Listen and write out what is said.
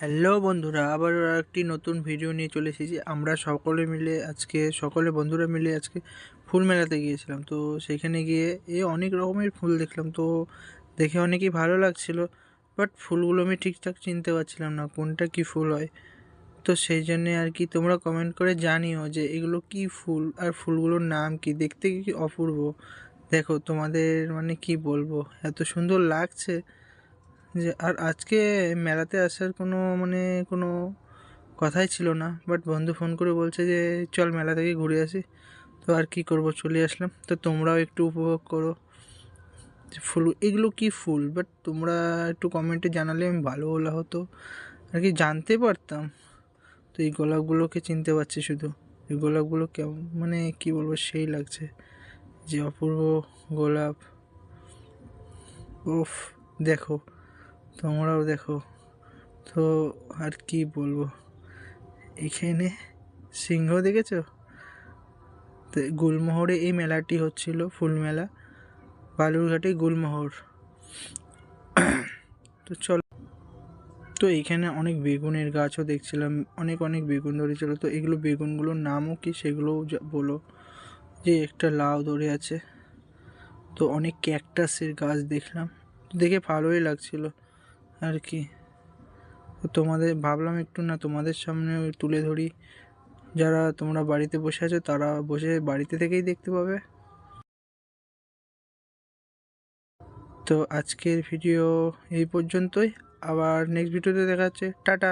Hello বন্ধুরা, আবার একটি নতুন ভিডিও নিয়ে চলে এসেছি। আমরা সকলে বন্ধুরা মিলে আজকে ফুল মেলাতে গিয়েছিলাম। তো সেখানে গিয়ে অনেক রকমের ফুল দেখলাম। তো দেখে অনেকই ভালো লাগছিল, বাট ফুলগুলো আমি ঠিকঠাক চিনতে পারছিলাম না কোনটা কি ফুল হয়। তো সেই জন্যে আর কি তোমরা কমেন্ট করে জানিও যে এগুলো কি ফুল আর ফুলগুলোর নাম কি। দেখতে কি অপূর্ব, দেখো তোমাদের মানে কি বলবো, এত সুন্দর লাগছে যে। আর আজকে মেলাতে আসার কোনো কথাই ছিল না, বাট বন্ধু ফোন করে বলছে যে চল মেলা থেকে ঘুরে আসি। তো আর কি করব, চলে আসলাম। তো তোমরাও একটু উপভোগ করো যে ফুল, এগুলো কি ফুল, বাট তোমরা একটু কমেন্টে জানালে আমি ভালো হতো আর কি, জানতে পারতাম। তো এই গোলাপগুলোকে চিনতে পারছি শুধু। এই গোলাপগুলো কেমন মানে কি বলবো, সেই লাগছে, যে অপূর্ব গোলাপ। উফ, দেখো, তোমরাও দেখো। তো আর কি বলবো, এখানে সিংহ দেখেছো? তো গুলমোহরে এই মেলাটি হচ্ছিল, ফুল মেলা, বালুরঘাটে গুলমোহর। তো চলো, তো এইখানে অনেক বেগুনের গাছও দেখছিলাম, অনেক অনেক বেগুন ধরেছিল। তো এগুলো বেগুনগুলোর নামও কি সেগুলোও বলো। যে একটা লাউ ধরে আছে। তো অনেক ক্যাকটাসের গাছ দেখলাম, দেখে ভালোই লাগছিল আর কি। তো তোমাদের ভাবলাম একটু না তোমাদের সামনে তুলে ধরি, যারা তোমরা বাড়িতে বসে আছো তারা বসে বাড়িতে থেকেই দেখতে পাবে। তো আজকের ভিডিও এই পর্যন্তই, আবার নেক্সট ভিডিওতে দেখা হচ্ছে। টাটা।